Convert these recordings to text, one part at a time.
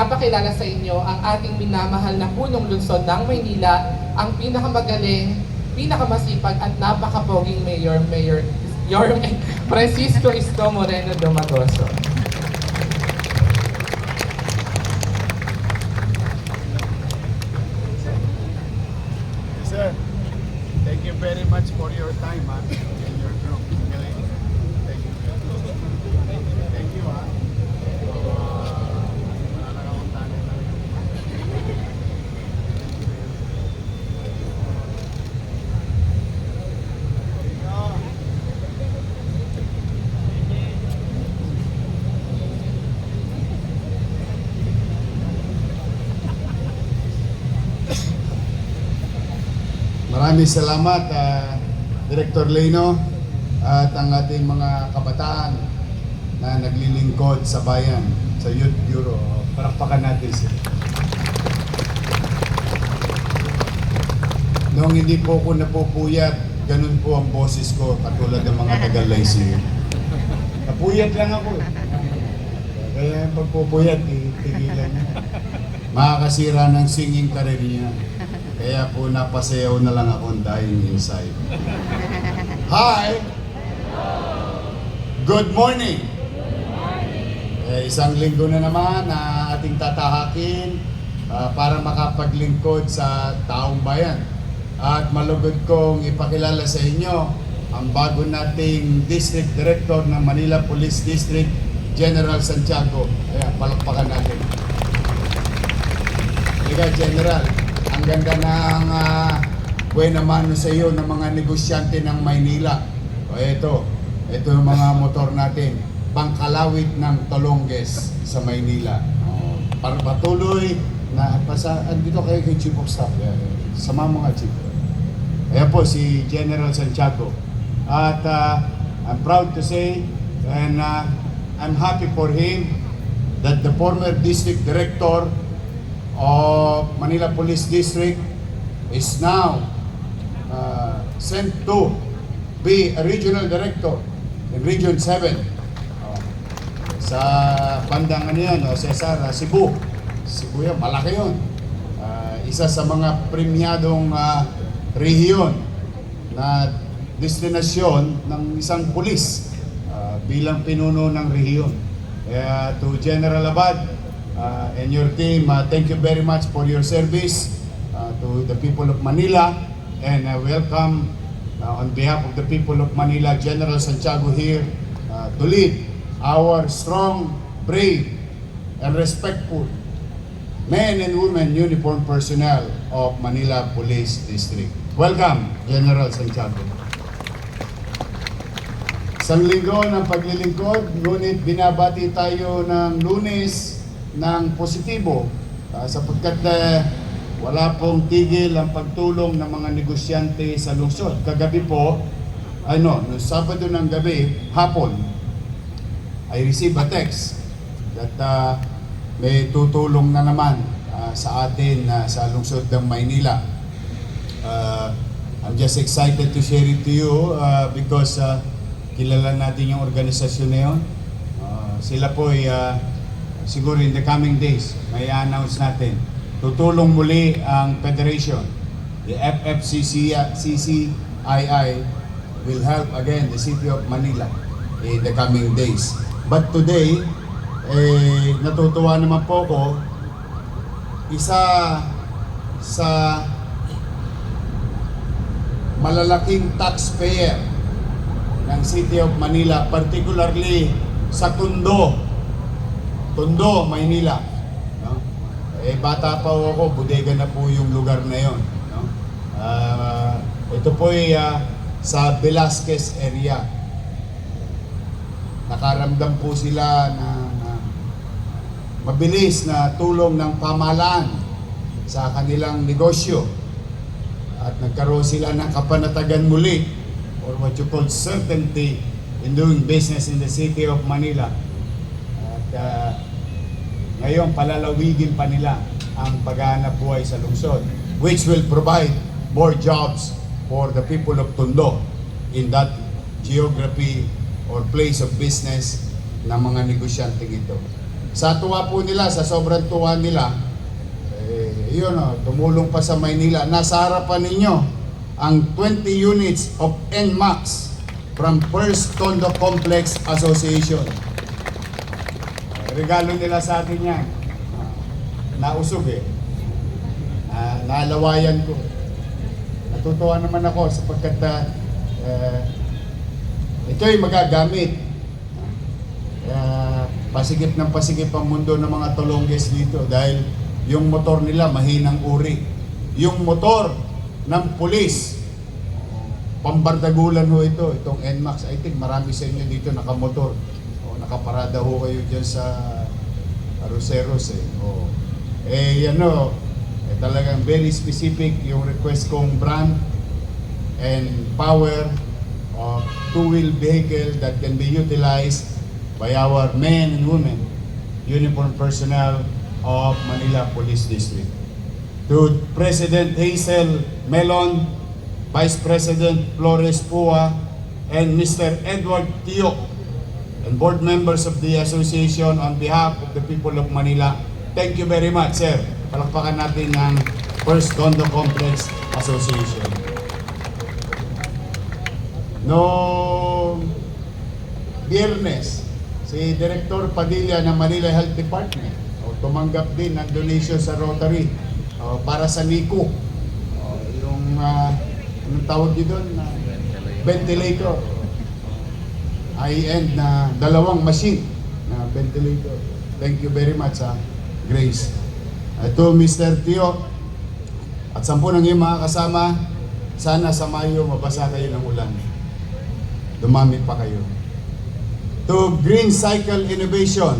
ipapakilala sa inyo ang ating minamahal na punong lungsod ng Maynila, ang pinakamagaling, pinakamasipag at napakapoging Mayor Francisco Isko Moreno Domagoso. Sir, thank you very much for your time and your group. Thank you. Thank you Maraming salamat, Director Leno, at ang ating mga kabataan na naglilingkod sa bayan, sa Youth Bureau. Palakpakan natin sila. Noong hindi po ako napupuyat, ganun po ang boses ko, katulad ng mga taga-Lyceum. Napuyat lang ako. Kaya pagpupuyat, tigilan niya. Makakasira ng singing career niya. Kaya po napasayaw na lang ako dying inside. Hi! Good morning! Isang linggo na naman na ating tatahakin para makapaglingkod sa taong bayan. At malugod kong ipakilala sa inyo ang bago nating District Director ng Manila Police District, General Santiago. Ayan, palakpakan natin. Liga, General. Ang ganda ng buena mano sa iyo ng mga negosyante ng Maynila. O ito yung mga motor natin. Pangkalawit ng Tolonges sa Maynila. Para patuloy na andito kayo kay Chief of Staff. Sama mga Chief. Ayan po si General Santiago. At I'm proud to say and I'm happy for him that the former District Director of Manila Police District is now sent to be a regional director in Region 7 sa bandang Cesar, Cebu yan, malaki yun. Isa sa mga premiadong rehiyon na destinasyon ng isang pulis bilang pinuno ng rehiyon. To General Abad and your team, thank you very much for your service to the people of Manila, and welcome on behalf of the people of Manila, General Santiago here to lead our strong, brave, and respectful men and women uniformed personnel of Manila Police District. Welcome, General Santiago. Isang linggo ng paglilingkod, ngunit binabati tayo ng Lunes ng positibo sapagkat wala pong tigil ang pagtulong ng mga negosyante sa lungsod. Kagabi po, no Sabado ng gabi, hapon, I received a text that may tutulong na naman sa atin sa lungsod ng Maynila. I'm just excited to share it to you because kilala natin yung organisasyon na yun. Sila po ay siguro in the coming days, may announce natin. Tutulong muli ang Federation. The FFCCII will help again the City of Manila in the coming days. But today, natutuwa naman po ko, isa sa malalaking taxpayer ng City of Manila, particularly sa Tondo, Maynila. No? Bata pa ako, bodega na po yung lugar na yon. No? Ito po ay sa Velasquez area. Nakaramdam po sila ng mabilis na tulong ng pamahalaan sa kanilang negosyo. At nagkaroon sila ng kapanatagan muli, or what you call certainty in doing business in the City of Manila. At ngayon palalawigin pa nila ang paghahanap buhay sa lungsod, which will provide more jobs for the people of Tondo in that geography or place of business ng mga negosyanteng ito. Sa tuwa po nila, sa sobrang tuwa nila, yun tumulong pa sa Maynila. Nasa harapan ninyo ang 20 units of NMAX from First Tondo Complex Association. Regalo nila sa atin yan. Nausog nalawayan ko. Natutuwa naman ako sapagkat ito'y magagamit. Pasigip ng pasigip ang mundo ng mga Tolongges dito dahil yung motor nila mahinang uri. Yung motor ng pulis, pambardagulan ho itong NMAX. I think marami sa inyo dito nakamotor. Nakaparada ho kayo dyan sa Aroseros talagang very specific yung request kong brand and power of two-wheel vehicle that can be utilized by our men and women, uniformed personnel of Manila Police District. To President Hazel Melon, Vice President Flores Pua, and Mr. Edward Tio, and board members of the association, on behalf of the people of Manila, thank you very much, sir. Palakpakan natin ng First Tondo Complex Association. No Biyernes, si Director Padilla ng Manila Health Department tumanggap din ng donation sa Rotary para sa NICU. Yung anong tawag nyo doon? Ventilator. High-end na 2 machine na ventilator. Thank you very much, Grace. Ito, Mr. Tio, at 10 ng iyong mga kasama, sana sa Mayo mabasa kayo ng ulan. Dumami pa kayo. To Green Cycle Innovation,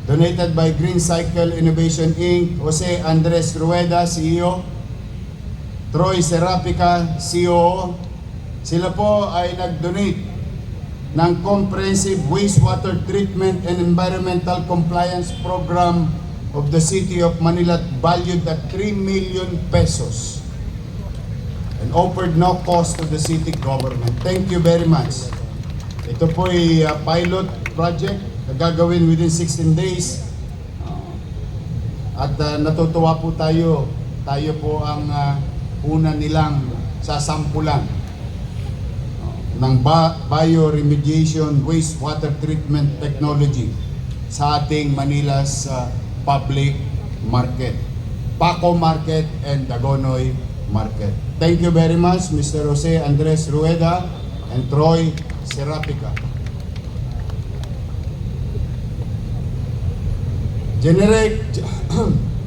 donated by Green Cycle Innovation Inc., Jose Andres Rueda, CEO, Troy Serapica, COO. Sila po ay nag-donate ng Comprehensive Wastewater Treatment and Environmental Compliance Program of the City of Manila valued at 3 million pesos and offered no cost to the city government. Thank you very much. Ito po ay pilot project na gagawin within 16 days. At natutuwa po tayo. Tayo po ang una nilang sasampulan ng bioremediation wastewater treatment technology sa ating Manila's public market, Paco Market and Dagonoy Market. Thank you very much, Mr. Jose Andres Rueda and Troy Serapica.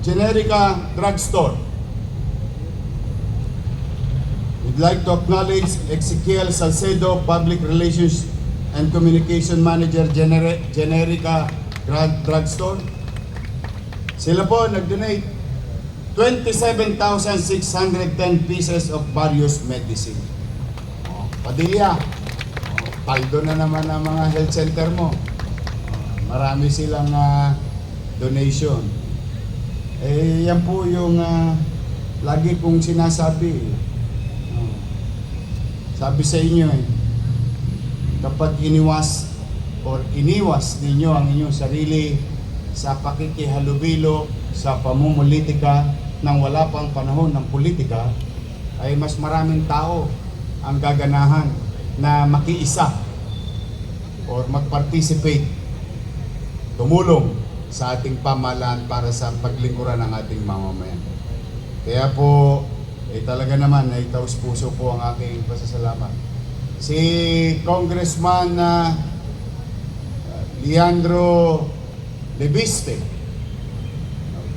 Generica Drugstore. We'd like to acknowledge Ezekiel Salcedo, Public Relations and Communication Manager, Generica Drugstore. Sila po nag-donate 27,610 pieces of various medicine. Padilla, paldo na naman ang mga health center mo. Marami silang donation. Yan po yung lagi kong sinasabi. Sabi sa inyo kapag iniwas ninyo ang inyong sarili sa pakikihalubilo sa pamumulitika nang wala pang panahon ng politika, ay mas maraming tao ang gaganahan na makiisa or mag-participate, tumulong sa ating pamahalaan para sa paglingkuran ng ating mamamayan. Kaya po, talaga naman ay taus-puso po ang aking pasasalamat. Si Congressman Leandro Leviste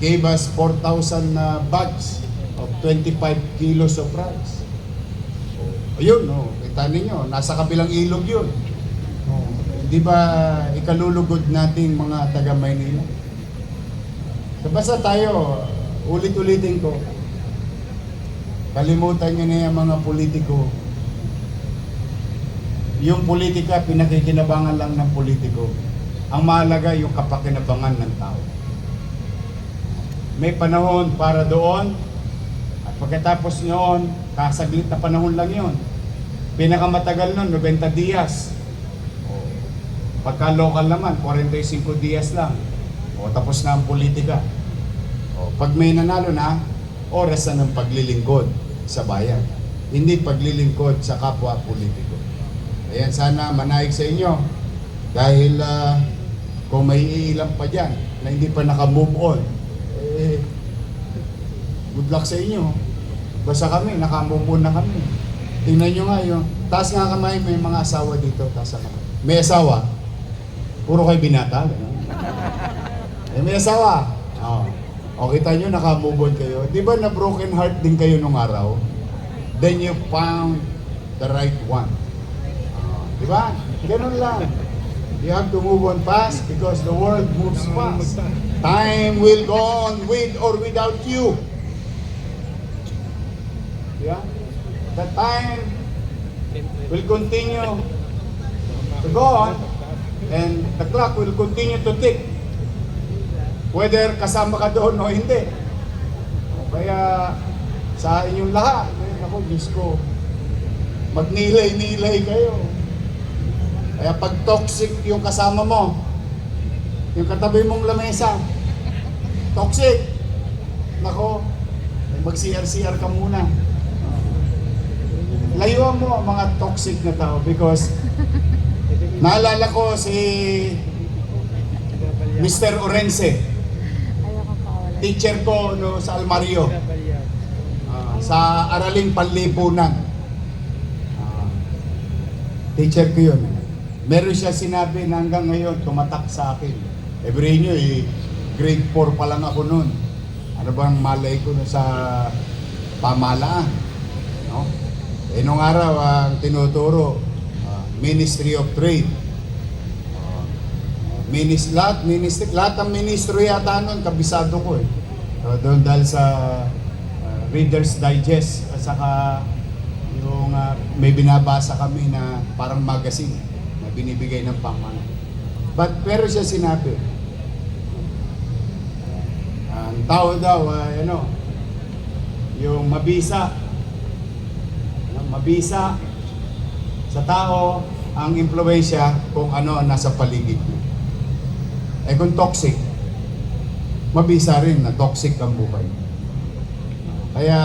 gave us 4,000 bags of 25 kilos of rice. Ayun, kita ninyo, nasa kabilang ilog yun. Di ba ikalulugod nating mga taga Maynila? Basta tayo, ulit-ulitin ko, kalimutan nyo na yung mga politiko. Yung politika, pinakikinabangan lang ng politiko. Ang mahalaga yung kapakinabangan ng tao. May panahon para doon, at pagkatapos noon, kasaglit na panahon lang yun. Pinakamatagal nun, 90 dias. Pagka local naman, 45 dias lang. O tapos na ang politika. O pag may nanalo na, oras na ng paglilingkod sa bayan. Hindi paglilingkod sa kapwa politiko. Ayan, sana manaig sa inyo. Dahil kung may iilang pa dyan na hindi pa naka-move on, good luck sa inyo. Basta kami, naka-move on na kami. Tingnan nyo nga yung, taas nga kamay, may mga asawa dito, taas nga kamay. May asawa, puro kayo binata. May asawa. O kita nyo, naka-move on kayo. Di ba na broken heart din kayo nung araw? Then you found the right one. Di ba? Ganun lang. You have to move on fast because the world moves fast. Time will go on with or without you. Yeah? The time will continue to go on and the clock will continue to tick. Whether kasama ka doon o hindi. Kaya sa inyong lahat, ako, Diyos ko, magnilay-nilay kayo. Kaya pag toxic yung kasama mo, yung katabi mong lamesa, toxic, nako, mag-CR-CR ka muna. Layuan mo ang mga toxic na tao because naalala ko si Mr. Orense, teacher ko no, sa Almario, sa Araling Panlipunan. Teacher ko yun. Meron siya sinabi na hanggang ngayon tumatak sa akin. Every nyo, grade 4 pa lang ako noon. Ano bang malay ko na sa pamahalaan? No? Nung araw ang tinuturo, Ministry of Trade. Lahat ng ministro yata noon, kabisado ko eh. Doon dahil sa Reader's Digest at saka yung may binabasa kami na parang magazine na binibigay ng pamahalaan. Pero siya sinabi, ang tao daw ay yung mabisa sa tao ang impluwensya kung ano ang nasa paligid mo. Kung toxic, mabisa rin na toxic ang buhay. Kaya,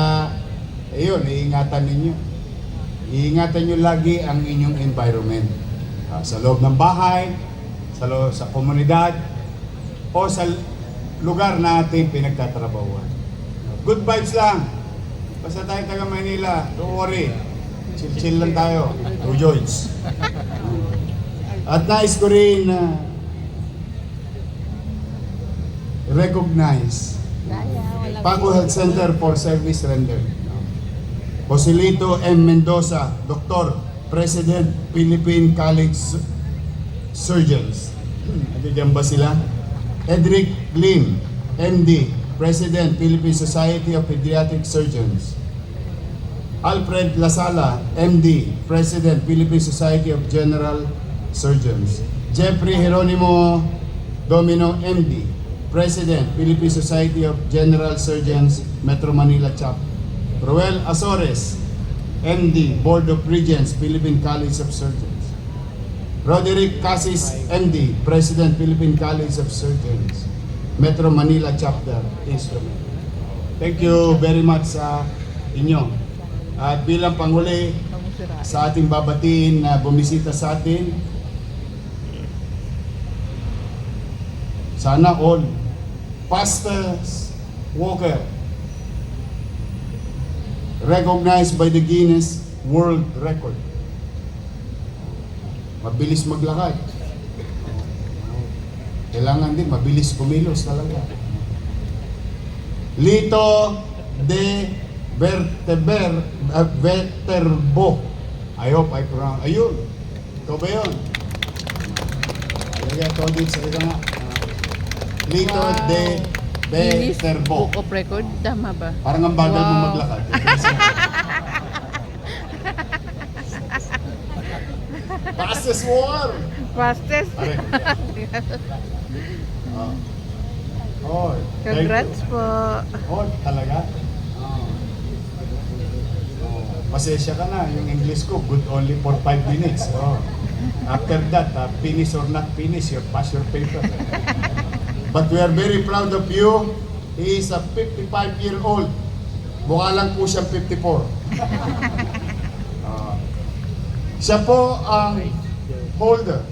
iingatan ninyo. Iingatan nyo lagi ang inyong environment. Sa loob ng bahay, sa komunidad, o sa lugar na ating pinagtatrabahuan. Good vibes lang. Basta tayo taga Manila, don't worry. Chill lang tayo. Two joints. At nais ko rin recognize Paco Health Center for Service Rendered. Joselito M. Mendoza, Dr. President, Philippine College Surgeons. Nandiyan ba sila? Edric Lim, MD, President, Philippine Society of Pediatric Surgeons. Alfred Lasala, MD, President, Philippine Society of General Surgeons. Jeffrey Jeronimo Domino, MD, President, Philippine Society of General Surgeons, Metro Manila Chapter. Roel Azores, MD, Board of Regents, Philippine College of Surgeons. Roderick Casis, MD, President, Philippine College of Surgeons, Metro Manila Chapter, Instrument. Thank you very much sa inyo. At bilang panghuli sa ating babatiin na bumisita sa atin, sana all fastest walker recognized by the Guinness World Record. Mabilis maglakad. Kailangan din mabilis kumilos talaga. Lito de Verterbo. I hope I pronounce. Ayun. Ito ba yun? Talaga ito din sa ito nga. Lito de Verterbo. Book of Record, tama ba? Parang ang bagal mo maglakad. Fastest war! Fastest. Congrats po. Talaga? Pasensya ka na, yung English ko, good only for 5 minutes. After that, finish or not finish, you pass your paper. But we are very proud of you. He is a 55-year-old. Mukha lang po siya 54. Siya po ang holder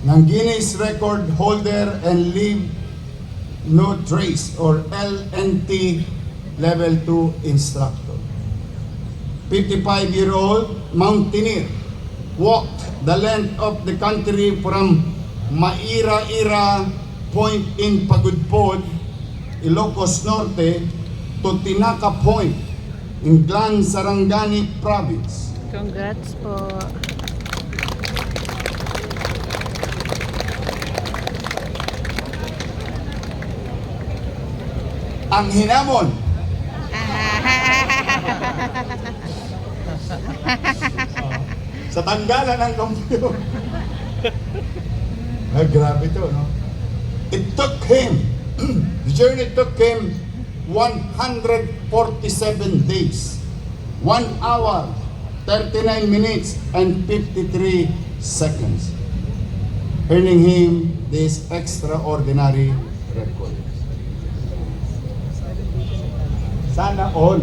ng Guinness Record Holder and Leave No Trace or LNT Level 2 Instructor. 55-year-old mountaineer walked the length of the country from Maira-Ira Point in Pagudpod, Ilocos Norte to Tinaca Point in Glan Sarangani Province. Congrats po. Ang hinamon sa tanggalan ng computer. Ay, grabe to, no? It took him, the journey took him 147 days, 1 hour, 39 minutes, and 53 seconds, earning him this extraordinary record. Sana all.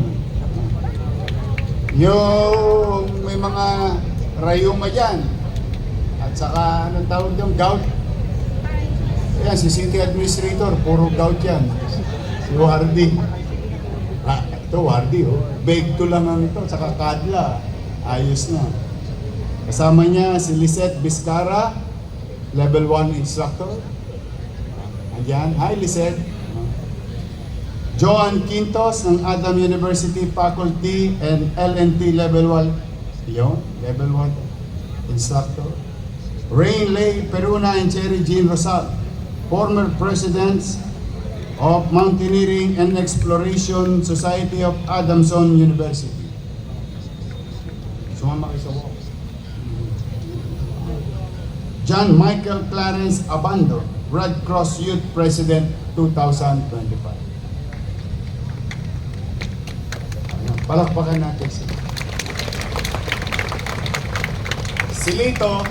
Yung may mga rayuma dyan, at saka anong tawag yung gout. Ayan, si city administrator, puro gout yan. Si Wardy. Ito Wardy, oh. Bake to lang ang ito, saka kadla. Ayos na. Kasama niya si Lisette Vizcara, level 1 instructor. Ayan, hi Lisette. Joan Quintos ng Adam University Faculty and LNT level 1. Yun, level 1 instructor. Rain Lay Peruna and Cherry Jean Rosal, former presidents of Mountaineering and Exploration Society of Adamson University. Sumama kayo sa walk. John Michael Clarence Abando, Red Cross Youth President 2025. Ayan, palakpakan natin sila. Si Lito,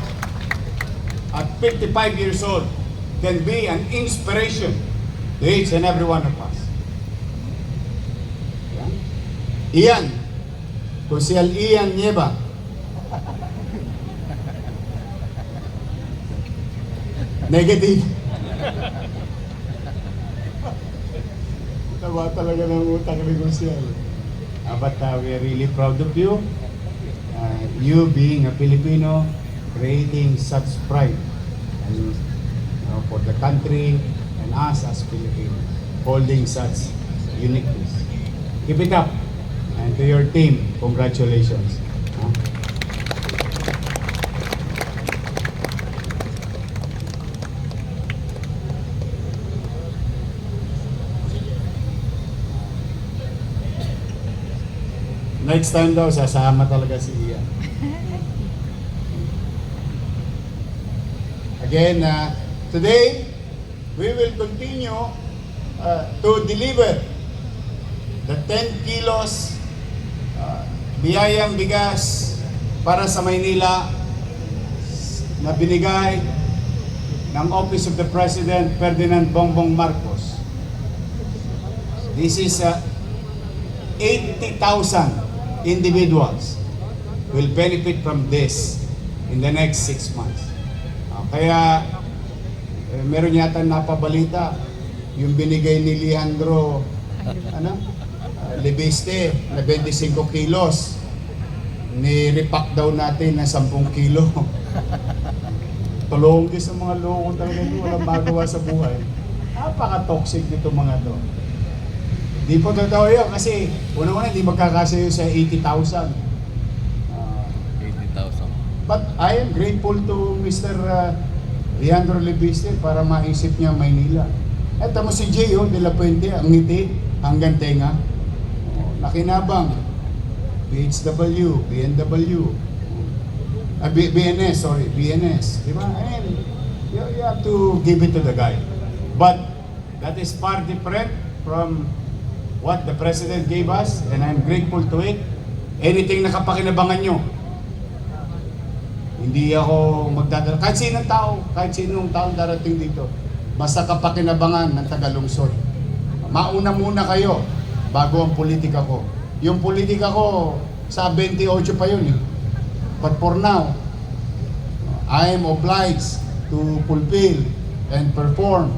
at 55 years old, can be an inspiration to each and every one of us. Ayan. Ian, Kusial Ian Nieva. Negative. Tawa talaga ng utang ni Kusial. But we are really proud of you. You being a Filipino, creating such pride and, for the country and us as Filipinos, holding such uniqueness. Keep it up, and to your team, congratulations. Next time daw, sasama talaga si Ian. Again, today, we will continue to deliver the 10 kilos biyayang bigas para sa Maynila na binigay ng Office of the President Ferdinand Bongbong Marcos. This is 80,000 individuals will benefit from this in the next 6 months. Kaya meron yata napabalita yung binigay ni Leandro Libiste na 25 kilos, ni-repack daw natin na 10 kilo. Tulong din sa mga loko talaga ito, walang magawa sa buhay. Napaka-toxic nito mga to. Di po totoo yun kasi una-una hindi magkakasayo sa 80,000. 80,000. But I am grateful to Mr. Leandro Libiste para maisip niya Maynila. Eto mo si Gio de la Puente, ang ngiti hanggang tenga. Nakinabang. PHW, BNW. BNS, sorry, BNS. Di ba? And you have to give it to the guy. But that is far different from what the President gave us, and I'm grateful to it. Anything na kapakinabangan nyo, Hindi ako magdadala. Kahit sinong tao, kahit sinong taong darating dito, basta kapakinabangan ng tagalungsod. Mauna muna kayo bago ang politika ko. Yung politika ko, sa 28 pa yun eh. But for now, I am obliged to fulfill and perform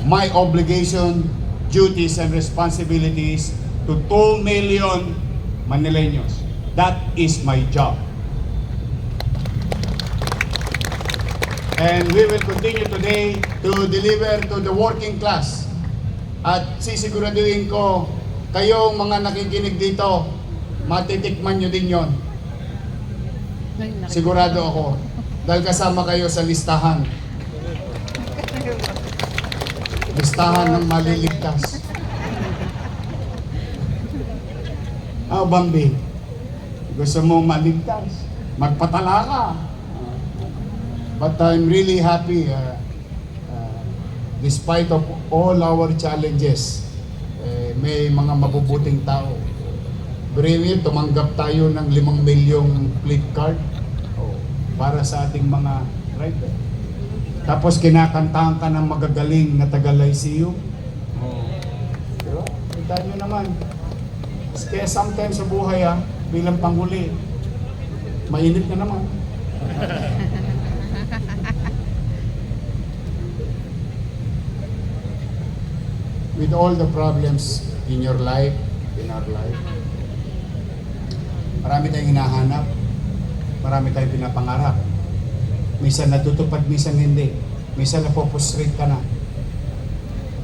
my obligation, duties, and responsibilities to 2 million Manileños. That is my job. And we will continue today to deliver to the working class. At sisiguraduhin ko, kayong mga nakikinig dito, matitikman nyo din yon. Sigurado ako. Dahil kasama kayo sa listahan. Listahan ng maliligtas. Bambi, gusto mo maligtas? Magpatala ka. But I'm really happy, despite of all our challenges, may mga mabubuting tao. Breve, tumanggap tayo ng 5 milyong flip card para sa ating mga rider. Tapos kinakantahan ka ng magagaling na taga-ICU. Diba? Kita nyo naman. Kaya sometimes sa buhay bilang panghuli, mainit na naman. With all the problems in your life, in our life, marami tayong hinahanap, marami tayong pinapangarap. Minsan natutupad, minsan hindi. Minsan napopostrate ka na.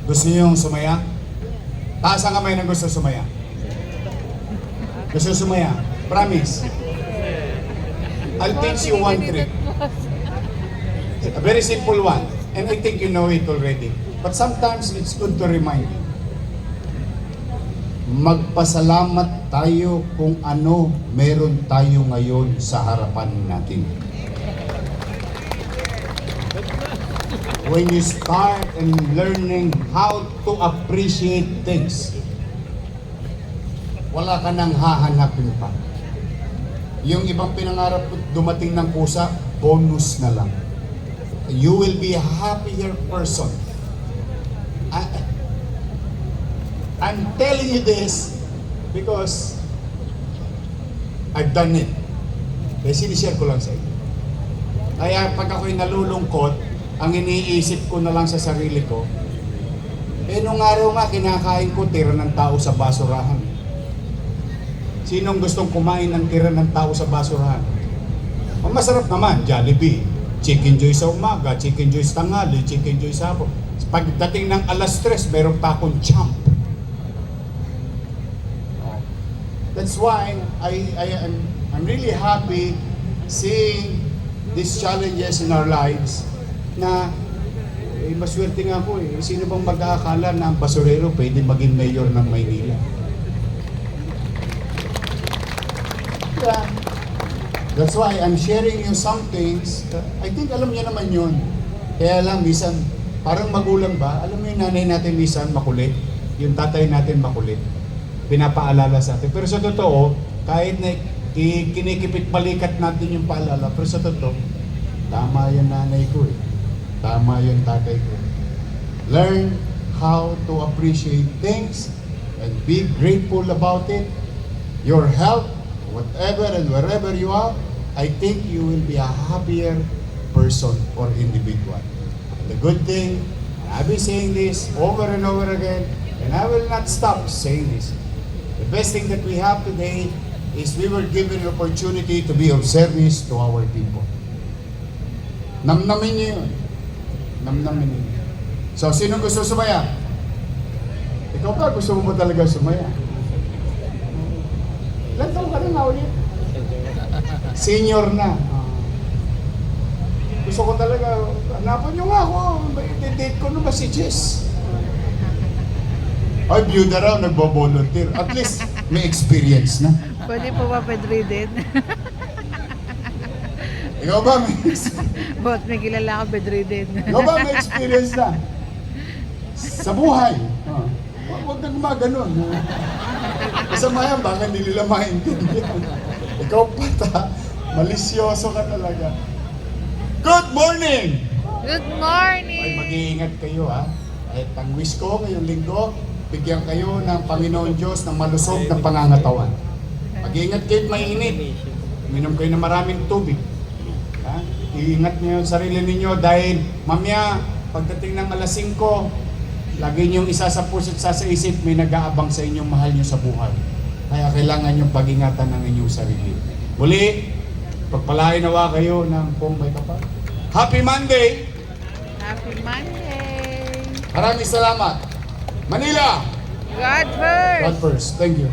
Gusto niyo yung sumaya? Taas ang kamay ng gusto sumaya. Gusto sumaya? Promise. I'll teach you one trick. A very simple one. And I think you know it already. But sometimes it's good to remind you. Magpasalamat tayo kung ano meron tayo ngayon sa harapan natin. When you start and learning how to appreciate things, wala ka nang hahanapin pa. Yung ibang pinangarap dumating ng kusa, bonus na lang. You will be a happier person. I'm telling you this because I've done it. Kaya sinishare ko lang sa inyo. Kaya pag ako'y nalulungkot, ang iniisip ko na lang sa sarili ko, nung araw nga kinakain ko tira ng tao sa basurahan. Sinong gustong kumain ng tira ng tao sa basurahan? Ang masarap naman, Jollibee. Chicken Joy sa umaga, Chicken Joy sa tanghali, Chicken Joy sa hapon. Pagdating ng alas 3, meron pa akong champ. That's why I'm really happy seeing these challenges in our lives na maswerte nga po eh. Sino bang mag-aakala na ang basurero pwede maging mayor ng Maynila? Yeah. That's why I'm sharing you some things. I think alam niyo naman yun. Kaya lang, minsan, parang magulang ba? Alam mo yung nanay natin minsan makulit? Yung tatay natin makulit? Pinapaalala sa atin. Pero sa totoo, kahit na kinikipit balikat natin yung paalala, pero sa totoo, tama yung nanay ko eh. Tama yung tatay ko. Learn how to appreciate things and be grateful about it. Your health, whatever and wherever you are, I think you will be a happier person or individual. And the good thing, and I've been saying this over and over again, and I will not stop saying this. The best thing that we have today is we were given an opportunity to be of service to our people. Namnamin niyo yun. Namnamin niyo. So, sino gusto sumaya? Ikaw ba, gusto mo ba talaga sumaya? Ilan taon ka na ulit? Senior na. Gusto ko talaga, hanapan niyo nga ako. I-date ko na ba si Jess? Ay, byuda raw, nagbo-volunteer. At least, may experience na. Pwede po ba bedridden? Ikaw ba, Boss, may kilala ako bedridden. ikaw ba may experience na? Sa buhay. Huwag na gumaganon. Kasama yan, baka hindi nila maintindihan. Ikaw pata, malisyoso ka talaga. Good morning! Good Ay, morning! mag-iingat kayo ha. At ang wish ko ngayong linggo, bigyan kayo ng Panginoon Diyos ng malusog na pangangatawan. Mag-iingat kayo at mainit. Minom kayo ng maraming tubig. Ha? Iingat niyo yung sarili ninyo dahil mamaya, pagdating ng alas 5, lagi niyong isa sa puso't sa isip, may nag-aabang sa inyong mahal niyo sa buhay. Kaya kailangan niyong pag-ingatan ng inyong sarili. Muli, pagpalain nawa kayo ng buong may kapal. Happy Monday! Happy Monday! Maraming salamat. Manila! God first! God first. Thank you.